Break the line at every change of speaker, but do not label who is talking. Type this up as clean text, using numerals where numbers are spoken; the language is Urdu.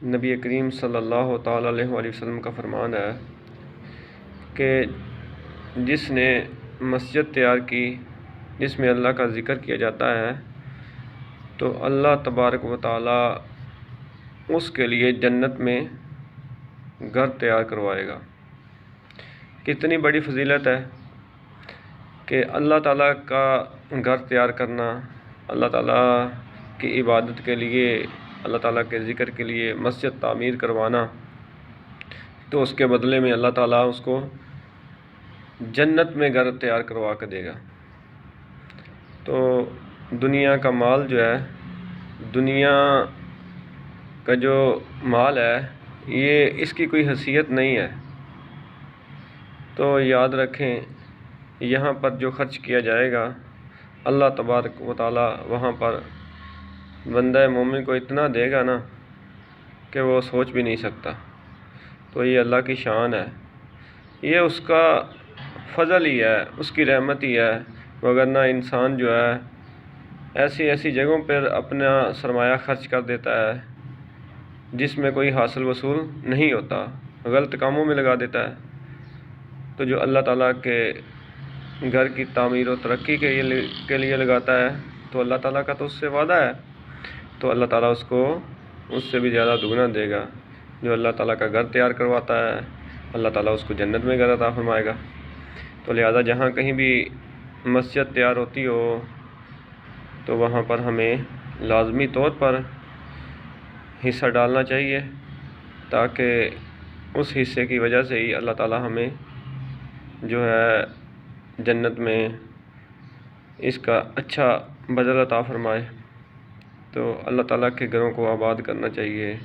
نبی کریم صلی اللہ تعالیٰ علیہ وآلہ وسلم کا فرمان ہے کہ جس نے مسجد تیار کی جس میں اللہ کا ذکر کیا جاتا ہے تو اللہ تبارک و تعالیٰ اس کے لیے جنت میں گھر تیار کروائے گا۔ کتنی بڑی فضیلت ہے کہ اللہ تعالیٰ کا گھر تیار کرنا، اللہ تعالیٰ کی عبادت کے لیے، اللہ تعالیٰ کے ذکر کے لیے مسجد تعمیر کروانا، تو اس کے بدلے میں اللہ تعالیٰ اس کو جنت میں گھر تیار کروا کے دے گا۔ تو دنیا کا مال جو ہے، دنیا کا جو مال ہے، یہ اس کی کوئی حیثیت نہیں ہے۔ تو یاد رکھیں، یہاں پر جو خرچ کیا جائے گا اللہ تبارک و تعالیٰ وہاں پر بندہ مومن کو اتنا دے گا نا کہ وہ سوچ بھی نہیں سکتا۔ تو یہ اللہ کی شان ہے، یہ اس کا فضل ہی ہے، اس کی رحمت ہی ہے، وگرنہ انسان جو ہے ایسی جگہوں پر اپنا سرمایہ خرچ کر دیتا ہے جس میں کوئی حاصل وصول نہیں ہوتا، غلط کاموں میں لگا دیتا ہے۔ تو جو اللہ تعالیٰ کے گھر کی تعمیر و ترقی کے لیے لگاتا ہے تو اللہ تعالیٰ کا تو اس سے وعدہ ہے، تو اللہ تعالیٰ اس کو اس سے بھی زیادہ دگنا دے گا۔ جو اللہ تعالیٰ کا گھر تیار کرواتا ہے اللہ تعالیٰ اس کو جنت میں گھر عطا فرمائے گا۔ تو لہذا جہاں کہیں بھی مسجد تیار ہوتی ہو تو وہاں پر ہمیں لازمی طور پر حصہ ڈالنا چاہیے، تاکہ اس حصے کی وجہ سے ہی اللہ تعالیٰ ہمیں جو ہے جنت میں اس کا اچھا بدلہ عطا فرمائے۔ تو اللہ تعالیٰ کے گھروں کو آباد کرنا چاہیے۔